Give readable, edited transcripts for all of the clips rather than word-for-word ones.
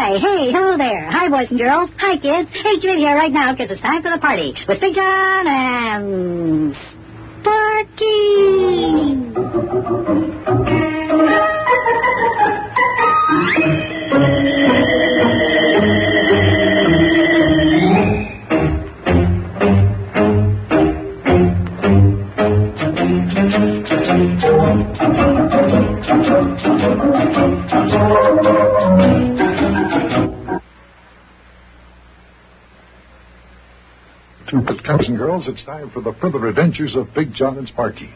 Hi, hey, hello there. Hi, boys and girls. Hi, kids. Hey, get in here right now, because it's time for the party with Big Jon and Sparkie. Boys and girls, it's time for the further adventures of Big Jon and Sparkie.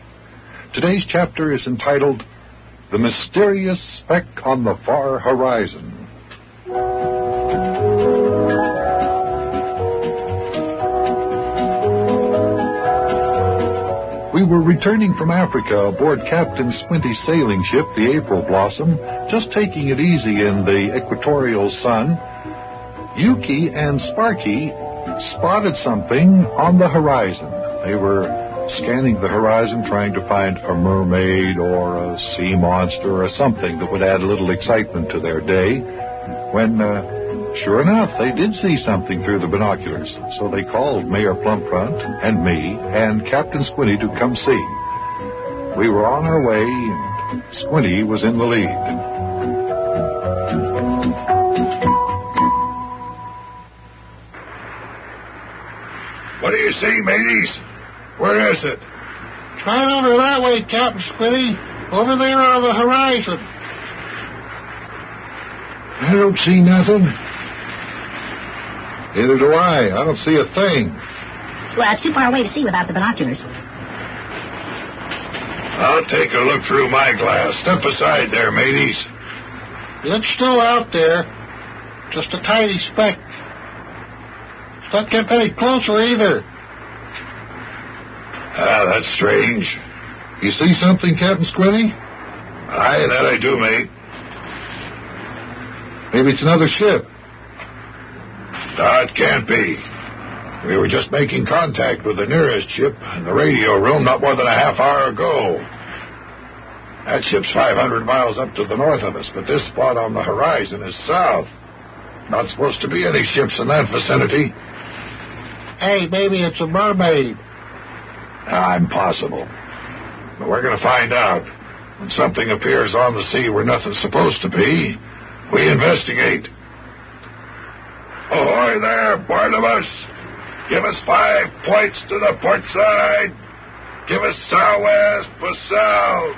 Today's chapter is entitled The Mysterious Speck on the Far Horizon. We were returning from Africa aboard Captain Squinty's sailing ship, the April Blossom, just taking it easy in the equatorial sun. Yuki and Sparkie spotted something on the horizon. They were scanning the horizon, trying to find a mermaid or a sea monster or something that would add a little excitement to their day, when, sure enough, they did see something through the binoculars. So they called Mayor Plumpfront and me and Captain Squinty to come see. We were on our way, and Squinty was in the lead. What do you see, mateys? Where is it? Right over that way, Captain Squinty. Over there on the horizon. I don't see nothing. Neither do I. I don't see a thing. Well, it's too far away to see without the binoculars. I'll take a look through my glass. Step aside there, mateys. It's still out there. Just a tiny speck. It's not getting any closer either. That's strange. You see something, Captain Squinty? Aye, that I do, mate. Maybe it's another ship. No, it can't be. We were just making contact with the nearest ship in the radio room not more than a half hour ago. That ship's 500 miles up to the north of us, but this spot on the horizon is south. Not supposed to be any ships in that vicinity. Hey, maybe it's a mermaid. Impossible. But we're going to find out. When something appears on the sea where nothing's supposed to be, we investigate. Ahoy there, Barnabas! Give us 5 points to the port side. Give us southwest for south.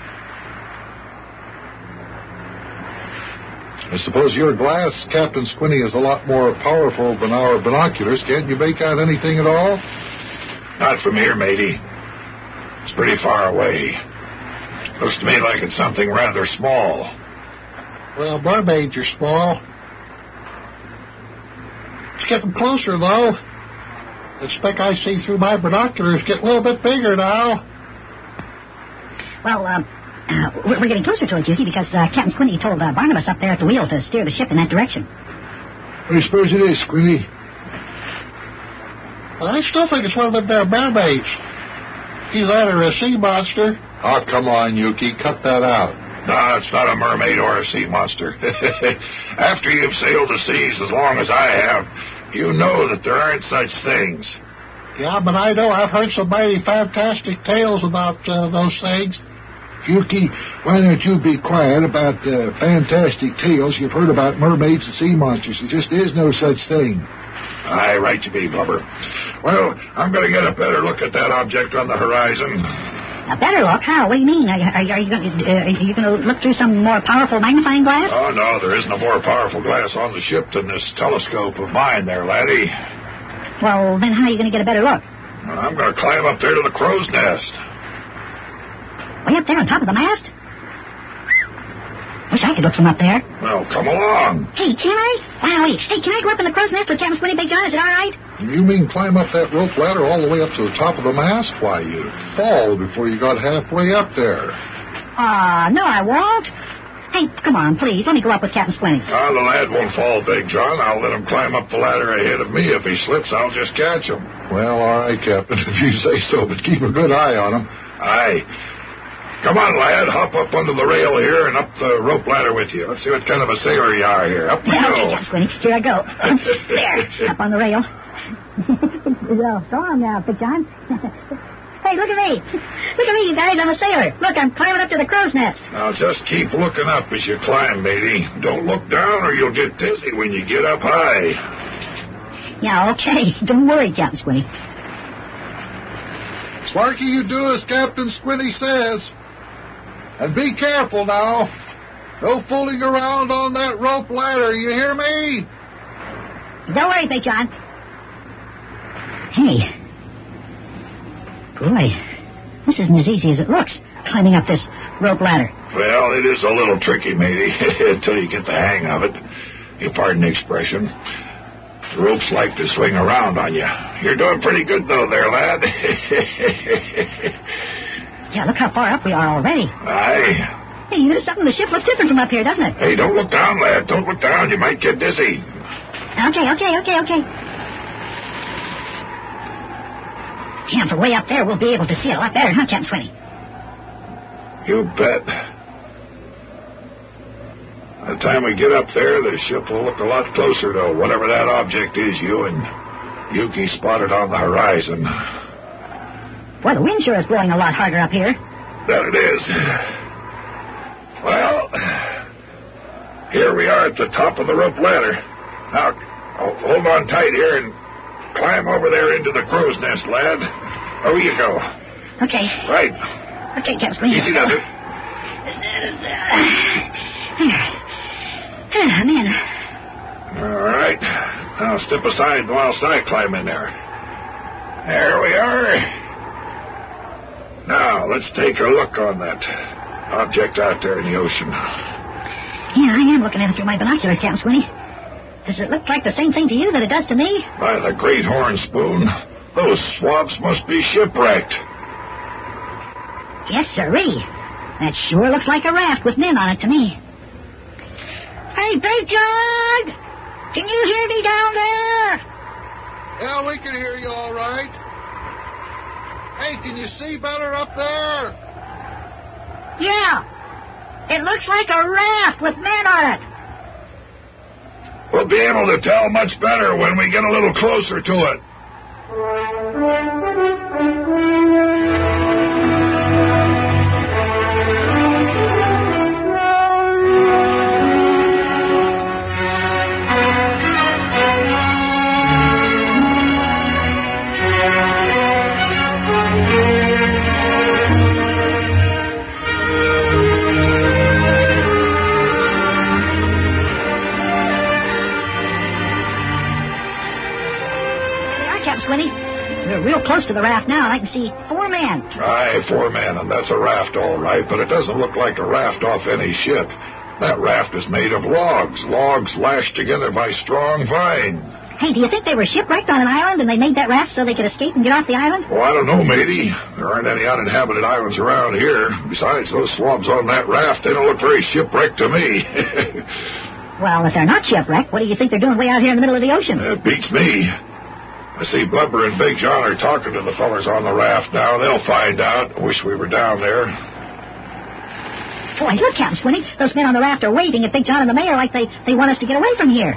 I suppose your glass, Captain Squinty, is a lot more powerful than our binoculars. Can't you make out anything at all? Not from here, matey. It's pretty far away. Looks to me like it's something rather small. Well, mermaids are small. It's getting closer, though. The speck I see through my binoculars is getting a little bit bigger now. Well, we're getting closer to it, Yuki, because Captain Squinty told Barnabas up there at the wheel to steer the ship in that direction. What do you suppose it is, Squinty? Well, I still think it's one of them there mermaids. Either that or a sea monster. Oh, come on, Yuki. Cut that out. No, it's not a mermaid or a sea monster. After you've sailed the seas as long as I have, you know that there aren't such things. Yeah, but I know I've heard some mighty fantastic tales about those things. Yuki, why don't you be quiet about the fantastic tales you've heard about mermaids and sea monsters? There just is no such thing. Aye, right to be, Blubber. Well, I'm going to get a better look at that object on the horizon. A better look? How? What do you mean? Are you going to look through some more powerful magnifying glass? Oh, no, there isn't a more powerful glass on the ship than this telescope of mine there, laddie. Well, then how are you going to get a better look? Well, I'm going to climb up there to the crow's nest. Way up there on top of the mast? Wish I could look from up there. Well, come along. Hey, can I? Wow, wait. Hey, can I go up in the crow's nest with Captain Squinty, Big Jon? Is it all right? You mean climb up that rope ladder all the way up to the top of the mast? Why, you'd fall before you got halfway up there. No, I won't. Hey, come on, please. Let me go up with Captain Squinty. Oh, the lad won't fall, Big Jon. I'll let him climb up the ladder ahead of me. If he slips, I'll just catch him. Well, all right, Captain, if you say so, but keep a good eye on him. Aye. Come on, lad. Hop up under the rail here and up the rope ladder with you. Let's see what kind of a sailor you are here. Up we go. Okay, Captain Squinty. Here I go. There, up on the rail. It's a storm now, Big Jon. Hey, look at me. Look at me, you guys. I'm a sailor. Look, I'm climbing up to the crow's nest. Now, just keep looking up as you climb, matey. Don't look down or you'll get dizzy when you get up high. Yeah, okay. Don't worry, Captain Squinty. Sparkie, you do as Captain Squinty says. And be careful now. No fooling around on that rope ladder, you hear me? Don't worry, Big Jon. Hey. Boy, this isn't as easy as it looks, climbing up this rope ladder. Well, it is a little tricky, matey, until you get the hang of it. You pardon the expression. The ropes like to swing around on you. You're doing pretty good, though, there, lad. Yeah, look how far up we are already. Aye. Hey, you know something? The ship looks different from up here, doesn't it? Hey, don't look down, lad. Don't look down. You might get dizzy. Okay. Yeah, from way up there, we'll be able to see it a lot better, huh, Captain Squinty? You bet. By the time we get up there, the ship will look a lot closer to whatever that object is you and Yuki spotted on the horizon. Boy, the wind sure is blowing a lot harder up here. That it is. Well, here we are at the top of the rope ladder. Now, hold on tight here and climb over there into the crow's nest, lad. Over you go. Okay. Right. Okay, Captain Squinty. Easy does it. I'm in. All right. Now step aside whilst I climb in there. There we are. Now, let's take a look on that object out there in the ocean. Yeah, I am looking at it through my binoculars, Captain Squinty. Does it look like the same thing to you that it does to me? By the great horn spoon, those swabs must be shipwrecked. Yes, sirree. That sure looks like a raft with men on it to me. Hey, Big Jon! Can you hear me down there? Yeah, we can hear you all right. Hey, can you see better up there? Yeah. It looks like a raft with men on it. We'll be able to tell much better when we get a little closer to it. Squinty. We're real close to the raft now, and I can see 4 men. Aye, 4 men, and that's a raft all right, but it doesn't look like a raft off any ship. That raft is made of logs lashed together by strong vine. Hey, do you think they were shipwrecked on an island and they made that raft so they could escape and get off the island? Well, I don't know, matey. There aren't any uninhabited islands around here. Besides, those swabs on that raft, they don't look very shipwrecked to me. Well, if they're not shipwrecked, what do you think they're doing way out here in the middle of the ocean? It beats me. I see Blubber and Big Jon are talking to the fellers on the raft now. They'll find out. I wish we were down there. Boy, look, Captain Squinty. Those men on the raft are waving at Big Jon and the mayor like they want us to get away from here.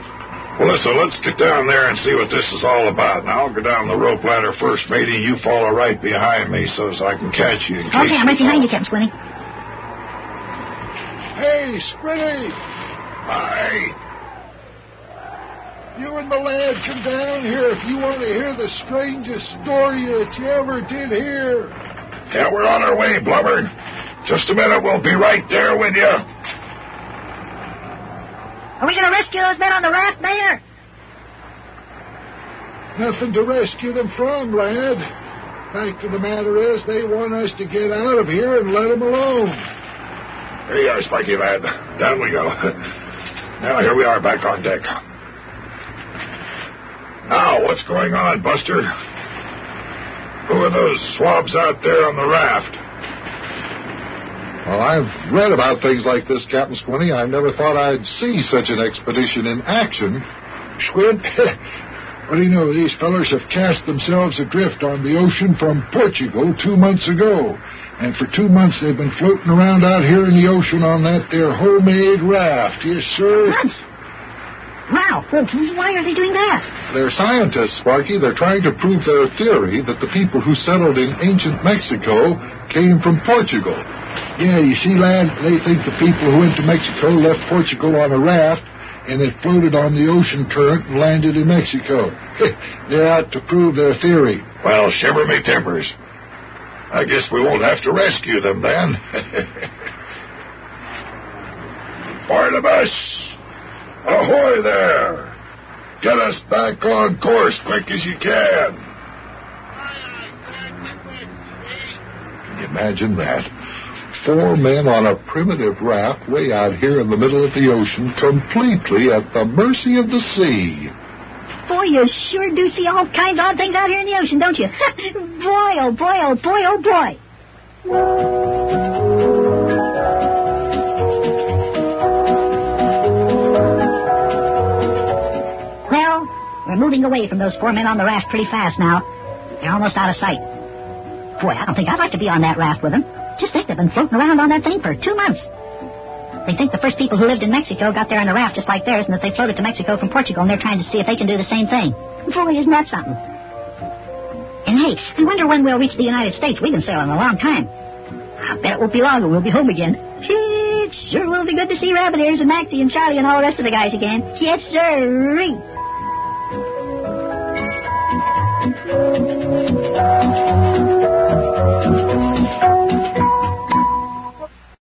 Well, listen, let's get down there and see what this is all about. Now, I'll go down the rope ladder first, matey, and you follow right behind me so I can catch you. Okay, I'm right behind you, Captain Squinty. Hey, Squinty! Aye. You and the lad come down here if you want to hear the strangest story that you ever did hear. Yeah, we're on our way, Blubber. Just a minute, we'll be right there with you. Are we going to rescue those men on the raft, Mayor? Nothing to rescue them from, lad. Fact of the matter is, they want us to get out of here and let them alone. Here you are, Sparkie, lad. Down we go. Now, here we are back on deck. Now, what's going on, Buster? Who are those swabs out there on the raft? Well, I've read about things like this, Captain Squinty. I never thought I'd see such an expedition in action. Squint, what do you know? These fellers have cast themselves adrift on the ocean from Portugal 2 months ago. And for 2 months they've been floating around out here in the ocean on that there homemade raft. Yes, sir. Months? Wow. Well, why are they doing that? They're scientists, Sparky. They're trying to prove their theory that the people who settled in ancient Mexico came from Portugal. Yeah, you see, lad, they think the people who went to Mexico left Portugal on a raft and it floated on the ocean current and landed in Mexico. They're out to prove their theory. Well, shiver me timbers. I guess we won't have to rescue them then. Barnabas! Ahoy there! Get us back on course quick as you can. Can you imagine that? 4 men on a primitive raft way out here in the middle of the ocean, completely at the mercy of the sea. Boy, you sure do see all kinds of odd things out here in the ocean, don't you? Boy, oh boy, oh boy, oh boy. Well, we're moving away from those 4 men on the raft pretty fast now. They're almost out of sight. Boy, I don't think I'd like to be on that raft with them. Just think, they've been floating around on that thing for 2 months. They think the first people who lived in Mexico got there on a raft just like theirs, and that they floated to Mexico from Portugal, and they're trying to see if they can do the same thing. Boy, isn't that something? And hey, I wonder when we'll reach the United States. We've been sailing a long time. I bet it won't be long and we'll be home again. It sure will be good to see Rabbit Ears and Maxie and Charlie and all the rest of the guys again. Yes, sir.